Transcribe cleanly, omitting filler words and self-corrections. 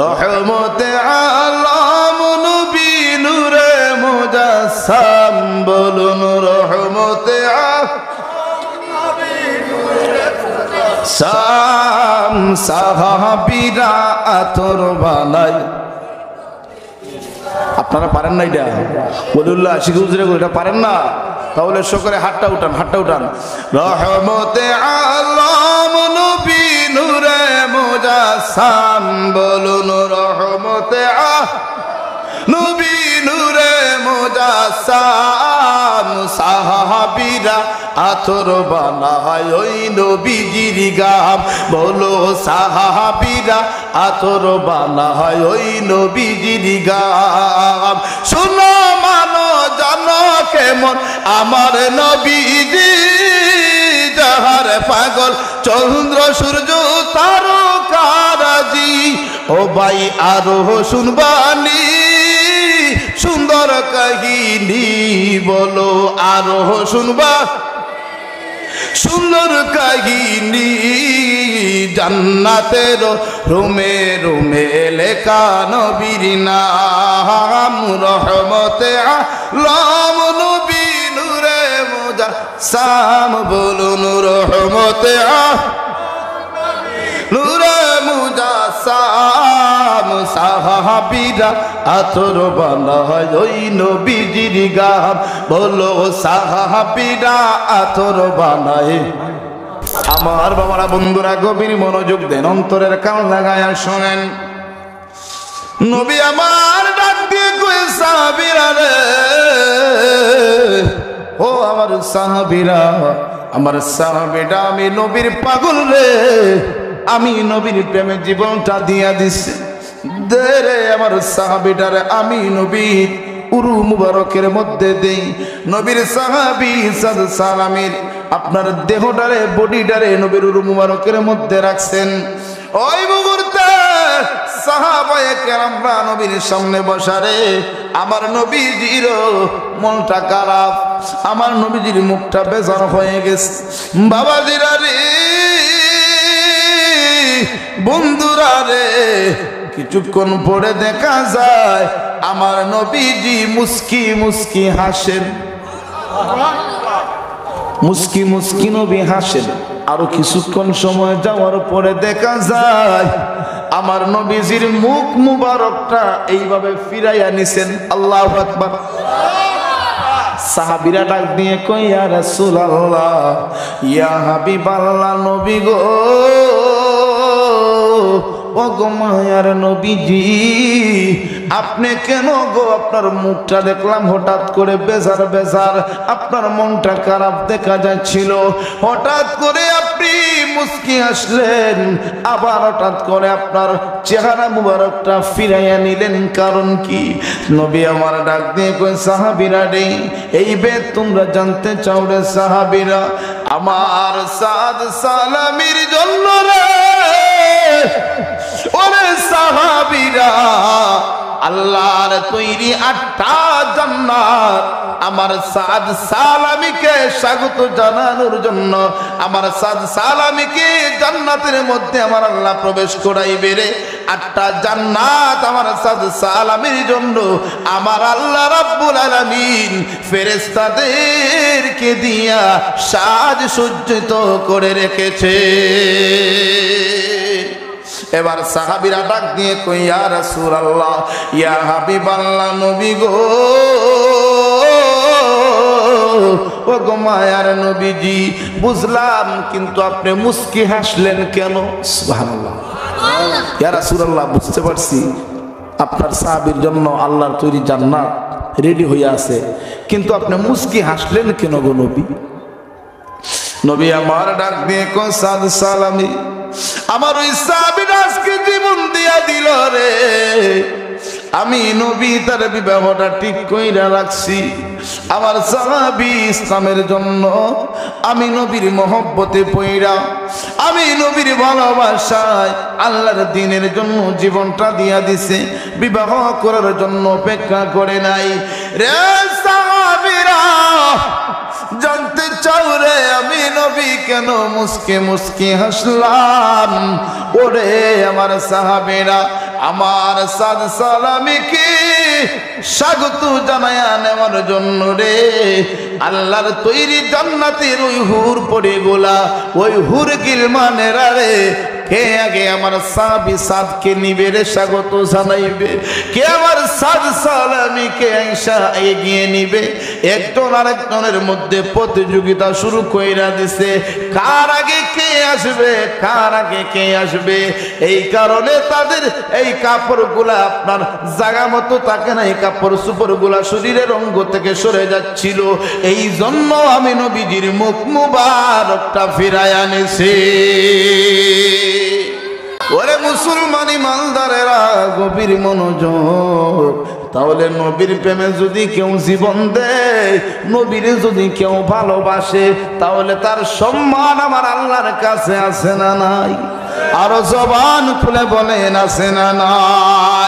রহমতে আলম নবী নূরে মুজাসসাম বলুন রহমতে সাম সাহাবীরা আতর বানাই। আপনারা পারেন না এটা? বলুল্লাহ আশিক হুজুরে এটা পারেন না? তাহলে সকলে হাতটা উঠান, হাতটা উঠান। রহমতে আলম নবী নূরে মুজাসসাম বলুন রহমতে নবী নূরে মুজাসসাম সাহাবীরা আতর বানায় ওই নবীজির গাম বলো সাহাবীরা আতর বানায় ওই নবীজির গাম। শুনো মানো জানো কেমন আমার নবীজি যাহার পাগল চন্দ্র সূর্য তারকারাজি। ও ভাই আরো শুনবানি সুন্দর কাহিনী বলো আরো শুনবা সুন্দর কাহিনী। জান্নাতের রুমে রুমে লেখা নবীর নাম রহমতে আলম নবী নূরে মুজাসসাম বলুন রহমতে নূরে মুজাসসাম সাহাবীরা আতর বানায় ওই নবীজির গাম বলো সাহাবীরা আতর বানায়। আমার বাবারা বন্ধুরা গভীর মনোযোগ দেন, অন্তরের কান লাগায়া শোনেন। নবী আমার ডাক দিয়ে কই সাহাবীরা রে, ও আমার সাহাবীরা, আমার সাহাবীরা আমি নবীর পাগল রে, আমি নবীর প্রেমে জীবনটা দিয়া দিছি দে রে আমার সাহাবীটারে আমি নবীর উরু মুবারকের মধ্যে দেই। নবীর সাহাবী সাদ সালামের আপনার দেহটারে বডিটারে নবীর উরু মুবারকের মধ্যে রাখছেন। ওই মুহূর্তে সাহাবায়ে কেরামরা নবীর সামনে বসারে আমার নবীজির মনটা খারাপ, আমার নবীজির মুখটা বেজার হয়ে গেছে। বাবাজিরা রে, বন্ধুরা রে, কিছুক্ষণ পরে দেখা যায় আমার নবীজি মুস্কি মুস্কি হাসেন, মুস্কি মুস্কি নবী হাসেন। আরো কিছুক্ষণ সময় যাওয়ার পরে দেখা যায় আমার নবীজির মুখ মুবারকটা এইভাবে ফিরাইয়া নিছেন। আল্লাহু আকবার। সাহাবীরা ডাক দিয়ে কই ইয়া রাসূলুল্লাহ, ইয়া হাবিবাল্লাহ, নবী গো, ও গো মায়ার নবীজি, আপনি কেন গো আপনার মুখটা দেখলাম হঠাৎ করে বেজার বেজার, আপনার মনটা খারাপ দেখা যাচ্ছিল, হঠাৎ করে আপনি মুস্কি আসলেন, আবার হঠাৎ করে আপনার চেহারা মুবারকটা ফিরাইয়া নিলেন, কারণ কি? নবী আমার ডাক দিয়ে কই সাহাবীরা রে, এই বেদ তোমরা জানতে চাও রে সাহাবীরা, আমার সাদ সালামির জন্য রে ওরে সাহাবীরা, আল্লাহর তৈরি 8টা জান্নাত আমার সাদ সালামীকে স্বাগত জানানোর জন্য, আমার সাদ সালামীকে জান্নাতের মধ্যে আমার আল্লাহ প্রবেশ করাইবে রে। 8টা জান্নাত আমার সাদ সালামীর জন্য আমার আল্লাহ রাব্বুল আলামিন ফেরেশতাদেরকে দিয়া সাজ সজ্জিত করে রেখেছে। এবার সাহাবীরা ডাক দিয়ে কই ইয়া রাসূলুল্লাহ, ইয়া হাবিবাল্লাহ, নবী গো, ও গো মায়ার নবীজি, বুঝলাম কিন্তু আপনি মুস্কি হাসলেন কেন? সুবহানাল্লাহ। ইয়া রাসূলুল্লাহ, বুঝতে পারছি আপনার সাহাবীর জন্য আল্লাহর তৈরি জান্নাত রেডি হয়ে আছে, কিন্তু আপনি মুস্কি হাসলেন কেন গো নবী? নবী আমার ডাক দিয়ে কই সাদ সালামী, আমার ওই সাহাবীরা আজকে জীবন দিয়া দিল রে, আমি নবী তার বিবাহটা ঠিক কইরা রাখছি, আমার সাহাবী ইসলামের জন্য, আমি নবীর মহব্বতে পইরা, আমি নবীর ভালোবাসায় আল্লাহর দ্বীনের জন্য জীবনটা দিয়া দিছে, বিবাহ করার জন্য অপেক্ষা করে নাই রে সাহাবীরা। জানতে চাও রে আমি নবী কেন মুস্কি মুস্কি হাসলাম? ওরে আমার সাহাবীরা, আমার সাদ সালামিকে স্বাগত জানায়া নেওয়ার জন্য রে আল্লাহর তৈরি জান্নাতের ওই হুর পড়ে গোলা, ওই হুর গিলমানেরা রে কে আগে আমার সাহাবী সাদকে নিবে রে স্বাগত জানাইবে? কে আমার সাদ সালামিকে আয়েশা এগিয়ে নিবে? একজন আরেকজনের মধ্যে প্রতিযোগিতা শুরু কইরা দিছে, কার আগে কে আসবে, কার আগে কে আসবে। এই কারণে তাদের এই কাপড়গুলা আপনার জায়গা মতো থাকে না, এই কাপড় সুপড়গুলা শরীরের অঙ্গ থেকে সরে যাচ্ছিল। এই জন্য আমি নবীজির মুখ মুবারকটা ফিরায় আনেছি। ওরে মুসলমান ইমানদারেরা, গভীর মনোযোগ। তাহলে নবীর প্রেমে যদি কেউ জীবন দেয়, নবীর যদি কেউ ভালোবাসে, তাহলে তার সম্মান আমার আল্লাহর কাছে আছে না নাই? আরো জবান খুলে বলেন আছে না নাই?